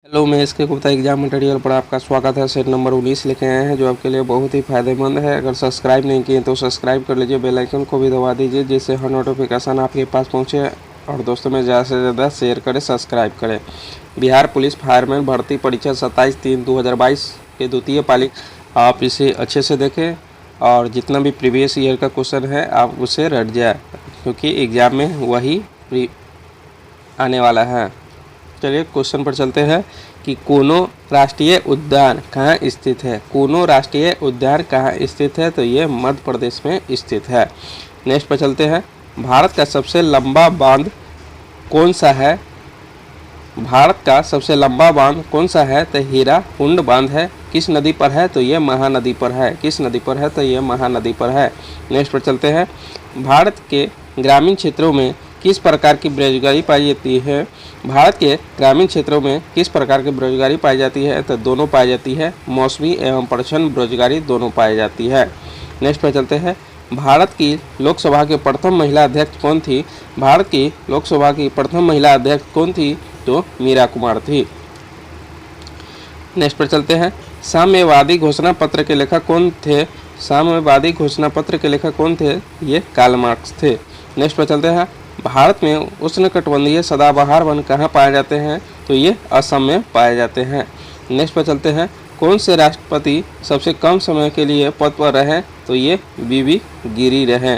Hello, मैं इसके Gupta exam material पर आपका स्वागत है। सेट नंबर 19 लेके आए हैं जो आपके लिए बहुत ही फायदेमंद है। अगर सब्सक्राइब नहीं किए तो सब्सक्राइब कर लीजिए, बेल आइकन को भी दबा दीजिए जिससे हर नोटिफिकेशन आपके पास पहुंचे और दोस्तों में ज़्यादा से ज़्यादा शेयर करें, सब्सक्राइब करें। बिहार पुलिस फायरमैन भर्ती परीक्षा 27/3/2022 के द्वितीय पाली, आप इसे अच्छे से देखें और जितना भी प्रीवियस ईयर का क्वेश्चन है आप उसे रट जाए, क्योंकि एग्ज़ाम में वही आने वाला है। चलिए क्वेश्चन पर चलते हैं कि कोनो राष्ट्रीय उद्यान कहाँ स्थित है। कोनो राष्ट्रीय उद्यान कहाँ स्थित है, तो ये मध्य प्रदेश में स्थित है। नेक्स्ट पर चलते हैं, भारत का सबसे लंबा बांध कौन सा है। भारत का सबसे लंबा बांध कौन सा है, तो हीराकुंड बांध है। किस नदी पर है, तो ये महानदी पर है। किस नदी पर है, तो ये महानदी पर है। नेक्स्ट पर चलते हैं, भारत के ग्रामीण क्षेत्रों में किस प्रकार की बेरोजगारी पाई जाती है। भारत के ग्रामीण क्षेत्रों में किस प्रकार की बेरोजगारी पाई जाती है, तो दोनों पाई जाती है। मौसमी एवं प्रच्छन्न बेरोजगारी दोनों पाई जाती है। नेक्स्ट पर चलते हैं, भारत की लोकसभा के प्रथम महिला अध्यक्ष कौन थी। भारत की लोकसभा की प्रथम महिला अध्यक्ष कौन थी, तो मीरा कुमार थी। नेक्स्ट पर चलते हैं, साम्यवादी घोषणा पत्र के लेखक कौन थे। साम्यवादी घोषणा पत्र के लेखक कौन थे, ये कार्ल मार्क्स थे। नेक्स्ट पर चलते हैं, भारत में उष्णकटिबंधीय सदाबहार वन कहाँ पाए जाते हैं, तो ये असम में पाए जाते हैं। नेक्स्ट पर चलते हैं, कौन से राष्ट्रपति सबसे कम समय के लिए पद पर रहे, तो ये बीबी गिरी रहे।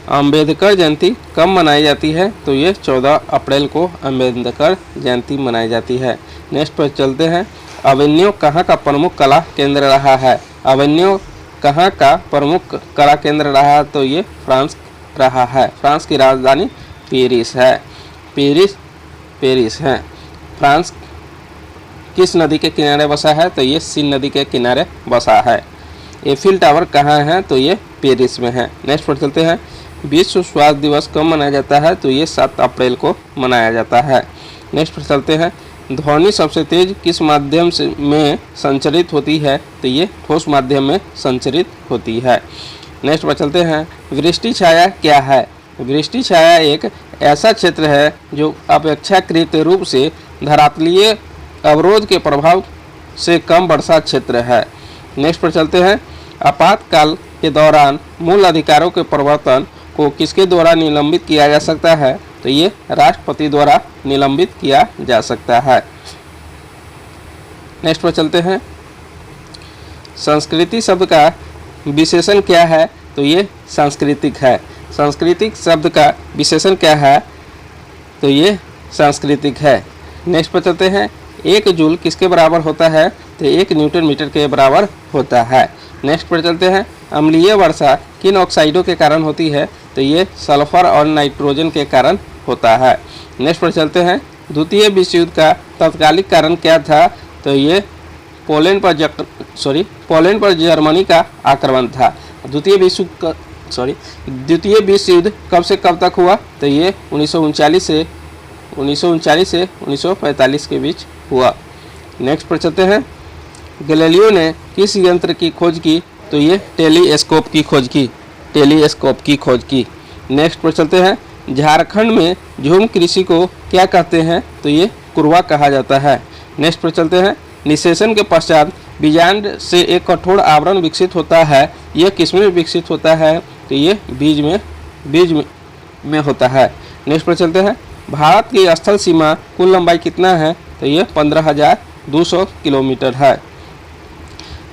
अम्बेडकर जयंती कब मनाई जाती है, तो ये 14 अप्रैल को अम्बेडकर जयंती मनाई जाती है। नेक्स्ट पर चलते हैं, अवेन्यू कहाँ का प्रमुख कला केंद्र रहा है। अवेन्यू कहाँ का प्रमुख कला केंद्र रहा, तो ये फ्रांस रहा है। फ्रांस की राजधानी पेरिस है। पेरिस है। फ्रांस किस नदी के किनारे बसा है, तो ये सीन नदी के किनारे बसा है। एफिल टावर कहाँ है, तो ये पेरिस में है। नेक्स्ट पर चलते हैं, विश्व स्वास्थ्य दिवस कब मनाया जाता है, तो ये 7 अप्रैल को मनाया जाता है। नेक्स्ट पर चलते हैं, ध्वनि सबसे तेज किस माध्यम से में संचरित होती है, तो ये ठोस माध्यम में संचरित होती है। नेक्स्ट पर चलते हैं, वृष्टि छाया क्या है। वृष्टि छाया एक ऐसा क्षेत्र है जो अपेक्षाकृत रूप से धरातलीय अवरोध के प्रभाव से कम वर्षा क्षेत्र है। नेक्स्ट पर चलते हैं, आपातकाल के दौरान मूल अधिकारों के परिवर्तन को किसके द्वारा निलंबित किया जा सकता है, तो ये राष्ट्रपति द्वारा निलंबित किया जा सकता है। नेक्स्ट पर चलते हैं, संस्कृति शब्द का विशेषण क्या है, तो ये सांस्कृतिक है। सांस्कृतिक शब्द का विशेषण क्या है, तो ये सांस्कृतिक है। नेक्स्ट पर चलते हैं, एक जूल किसके बराबर होता है, तो 1 न्यूटन मीटर के बराबर होता है। नेक्स्ट पर चलते हैं, अम्लीय वर्षा किन ऑक्साइडों के कारण होती है, तो ये सल्फर और नाइट्रोजन के कारण होता है। नेक्स्ट पर चलते हैं, द्वितीय विश्व युद्ध का तत्कालिक कारण क्या था, तो ये पोलैंड पर जर्मनी का आक्रमण था। द्वितीय विश्व युद्ध कब से कब तक हुआ, तो ये 1939 से 1945 के बीच हुआ। नेक्स्ट पर चलते हैं, गैलीलियो ने किस यंत्र की खोज की, तो ये टेलीस्कोप की खोज की। नेक्स्ट पर चलते हैं, झारखंड में झूम कृषि को क्या कहते हैं, तो ये कुरवा कहा जाता है। नेक्स्ट पर चलते हैं, निषेचन के पश्चात बीजांड से एक कठोर आवरण विकसित होता है। यह किसमें विकसित होता है, तो ये बीज में होता है। नेक्स्ट पर चलते हैं, भारत की स्थल सीमा कुल लंबाई कितना है, तो ये 15,200 किलोमीटर है।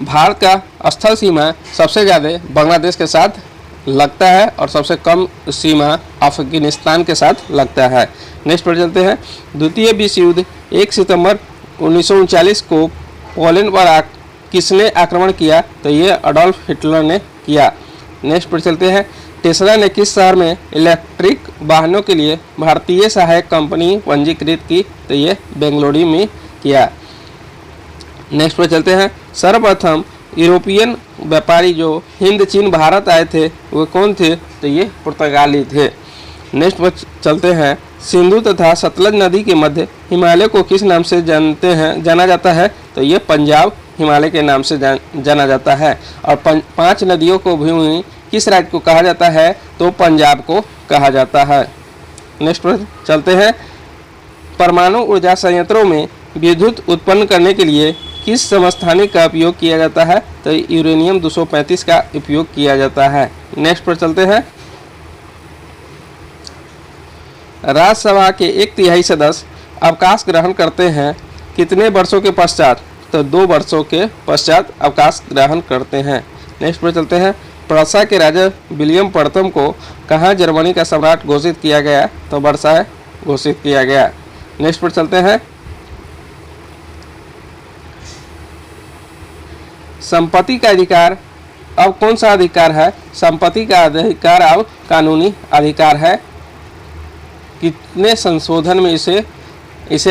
भारत का स्थल सीमा सबसे ज़्यादा बांग्लादेश के साथ लगता है और सबसे कम सीमा अफगानिस्तान के साथ लगता है। नेक्स्ट पर चलते हैं, द्वितीय विश्व युद्ध 1 सितंबर 1939 को पोलैंड पर किसने आक्रमण किया, तो ये अडोल्फ हिटलर ने किया। नेक्स्ट पर चलते हैं, टेस्ला ने किस शहर में इलेक्ट्रिक वाहनों के लिए भारतीय सहायक कंपनी पंजीकृत की, तो ये बेंगलुरु में किया। नेक्स्ट पर चलते हैं, सर्वप्रथम यूरोपियन व्यापारी जो हिंद चीन भारत आए थे वो कौन थे, तो ये पुर्तगाली थे। नेक्स्ट पर चलते हैं, सिंधु तथा सतलज नदी के मध्य हिमालय को किस नाम से जाना जाता है, तो ये पंजाब हिमालय के नाम से जाना जाता है। और 5 नदियों को भी किस राज्य को कहा जाता है, तो पंजाब को कहा जाता है। नेक्स्ट पर चलते हैं, परमाणु ऊर्जा संयंत्रों में विद्युत उत्पन्न करने के लिए किस समस्थानिक का उपयोग किया जाता है? तो यूरेनियम 235 का उपयोग किया जाता है। नेक्स्ट पर चलते हैं। राज्यसभा के 1/3 सदस्य अवकाश ग्रहण करते हैं कितने वर्षों के पश्चात? तो 2 वर्षों के पश्चात अवकाश ग्रहण करते हैं। नेक्स्ट पर चलते हैं। प्रशा के राजा विलियम प्रथम को कहाँ जर्मनी का सम्राट घोषित किया गया? तो वर्साय घोषित किया गया। नेक्स्ट पर चलते हैं। संपत्ति का अधिकार अब कौन सा अधिकार है? संपत्ति का अधिकार अब कानूनी अधिकार है। कितने संशोधन में इसे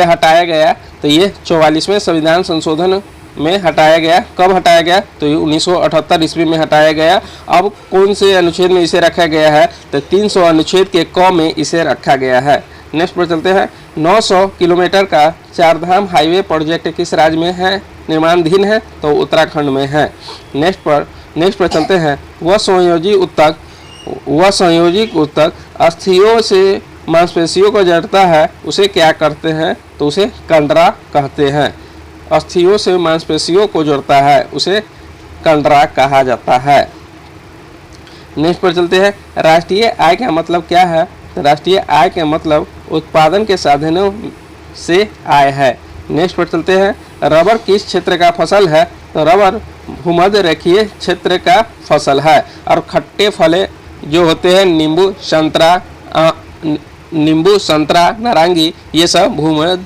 हटाया गया? तो ये 44वें संविधान संशोधन में हटाया गया। कब हटाया गया? तो ये 1978 ईस्वी में हटाया गया। अब कौन से अनुच्छेद में इसे रखा गया है? तो 300 अनुच्छेद के क में इसे रखा गया है। नेक्स्ट पर चलते हैं। 900 किलोमीटर का चारधाम हाईवे प्रोजेक्ट किस राज्य में है निर्माणाधीन है? तो उत्तराखंड में है। नेक्स्ट पर चलते हैं। वह संयोजित ऊतक अस्थियों से मांसपेशियों को जोड़ता है, उसे क्या करते हैं? तो उसे कंडरा कहते हैं। अस्थियों से मांसपेशियों को जोड़ता है, उसे कंडरा कहा जाता है। नेक्स्ट पर चलते हैं। राष्ट्रीय आय का मतलब क्या है? तो राष्ट्रीय आय का मतलब उत्पादन के साधनों से आय है। नेक्स्ट पर चलते हैं। रबर किस क्षेत्र का फसल है? तो रबर भूमध्य रेखीय क्षेत्र का फसल है। और खट्टे फले जो होते हैं नींबू, संतरा, नारंगी, ये सब भूमध्य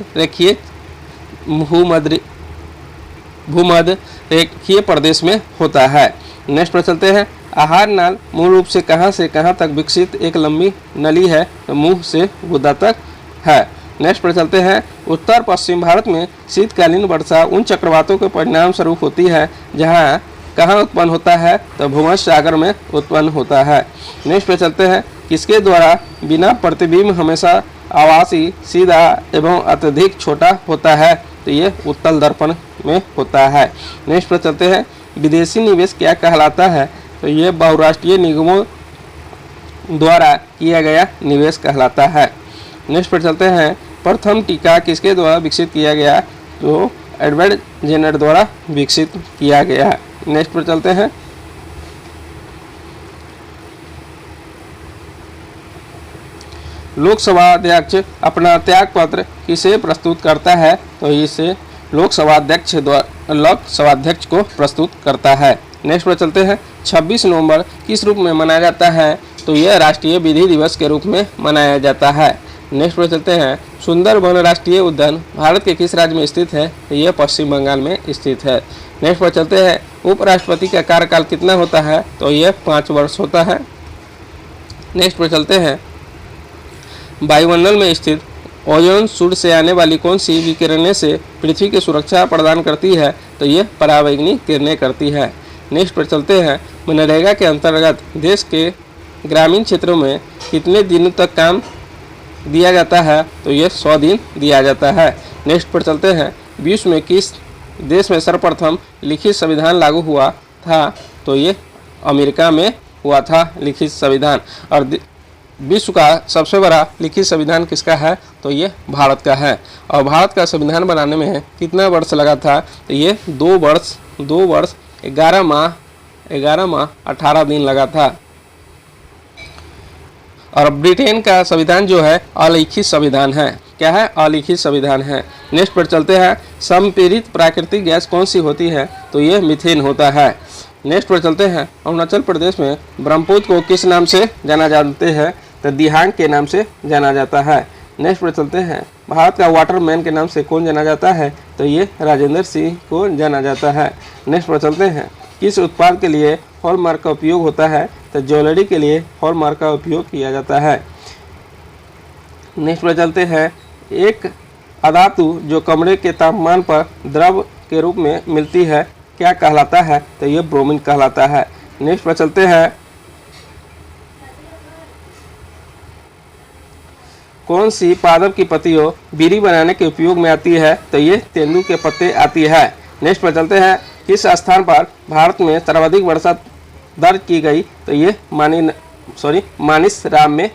रेखीय प्रदेश में होता है। नेक्स्ट पर चलते हैं। आहार नाल मूल रूप से कहाँ तक विकसित एक लंबी नली है? तो मुंह से गुदा तक है। नेक्स्ट पर चलते हैं। उत्तर पश्चिम भारत में शीतकालीन वर्षा उन चक्रवातों के परिणाम स्वरूप होती है जहाँ कहाँ उत्पन्न होता है? तो भूमध्य सागर में उत्पन्न होता है। नेक्स्ट पे चलते हैं। किसके द्वारा बिना प्रतिबिंब हमेशा आभासी, सीधा एवं अत्यधिक छोटा होता है? तो ये उत्तल दर्पण में होता है। नेक्स्ट पे चलते हैं। विदेशी निवेश क्या कहलाता है? तो ये बहुराष्ट्रीय निगमों द्वारा किया गया निवेश कहलाता है। नेक्स्ट पर चलते हैं। प्रथम टीका किसके द्वारा विकसित किया गया? तो एडवर्ड जेनर द्वारा विकसित किया गया। नेक्स्ट पर चलते हैं। लोकसभा अध्यक्ष अपना त्याग पत्र किसे प्रस्तुत करता है? तो इसे लोकसभा अध्यक्ष को प्रस्तुत करता है। नेक्स्ट पर चलते हैं। 26 नवंबर किस रूप में मनाया जाता है? तो यह राष्ट्रीय विधि दिवस के रूप में मनाया जाता है। नेक्स्ट पर चलते हैं। सुंदरबन राष्ट्रीय उद्यान भारत के किस राज्य में स्थित है? तो यह पश्चिम बंगाल में स्थित है। नेक्स्ट पर चलते हैं। उपराष्ट्रपति का कार्यकाल कितना होता है? तो यह 5 वर्ष होता है। नेक्स्ट पर चलते हैं। वायुमंडल में स्थित ओजोन सूर्य से आने वाली कौन सी विकिरणें से पृथ्वी की सुरक्षा प्रदान करती है? तो ये परावैंगनी किरणें करती है। नेक्स्ट पर चलते हैं। मनरेगा के अंतर्गत देश के ग्रामीण क्षेत्रों में कितने दिनों तक काम दिया जाता है? तो ये 100 दिन दिया जाता है। नेक्स्ट पर चलते हैं। विश्व में किस देश में सर्वप्रथम लिखित संविधान लागू हुआ था? तो ये अमेरिका में हुआ था लिखित संविधान। और विश्व का सबसे बड़ा लिखित संविधान किसका है? तो ये भारत का है। और भारत का संविधान बनाने में कितना वर्ष लगा था? तो ये 2 वर्ष 11 माह 18 दिन लगा था। और ब्रिटेन का संविधान जो है अलिखित संविधान है। क्या है? अलिखित संविधान है। नेक्स्ट पर चलते हैं। संपीड़ित प्राकृतिक गैस कौन सी होती है? तो ये मीथेन होता है। नेक्स्ट पर चलते हैं। अरुणाचल प्रदेश में ब्रह्मपुत्र को किस नाम से जाना जानते हैं? तो दिहांग के नाम से जाना जाता है। नेक्स्ट पर चलते हैं। भारत का वाटरमैन के नाम से कौन जाना जाता है? तो ये राजेंद्र सिंह को जाना जाता है। नेक्स्ट पर चलते हैं। किस उत्पाद के लिए हॉलमार्क का उपयोग होता है? तो ज्वेलरी के लिए हॉलमार्क का उपयोग किया जाता है। नेक्स्ट पर चलते हैं। एक अधातु जो कमरे के तापमान पर द्रव के रूप में मिलती है क्या कहलाता है? तो ये ब्रोमीन कहलाता है। नेक्स्ट पर चलते हैं। कौन सी पादप की पत्तियों बीड़ी बनाने के उपयोग में आती है? तो ये तेंदू के पत्ते आती है। नेक्स्ट पर चलते हैं। किस स्थान पर भारत में सर्वाधिक वर्षा दर्ज की गई? तो ये मानिसराम में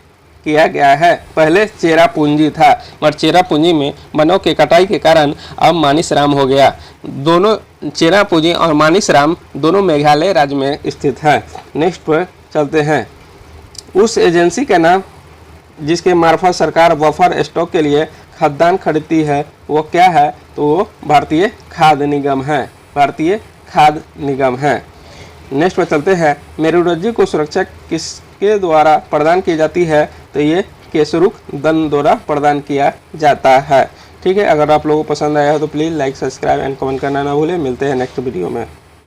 किया गया है। पहले चेरापूंजी था, मगर चेरापूंजी में वनों के कटाई के कारण अब मानिसराम हो गया। दोनों चेरापूंजी और मानिसराम दोनों मेघालय राज्य में स्थित है। नेक्स्ट पर चलते हैं। उस एजेंसी का नाम जिसके मार्फत सरकार बफर स्टॉक के लिए खाद्यान्न खरीदती है वो क्या है? तो वो भारतीय खाद्य निगम है। भारतीय खाद्य निगम है। नेक्स्ट पर चलते हैं। मेरुरज्जु को सुरक्षा किसके द्वारा प्रदान की जाती है? तो ये केसरुक दल द्वारा प्रदान किया जाता है। ठीक है, अगर आप लोगों को पसंद आया हो तो please like, subscribe and comment करना ना भूलें। मिलते हैं नेक्स्ट वीडियो में।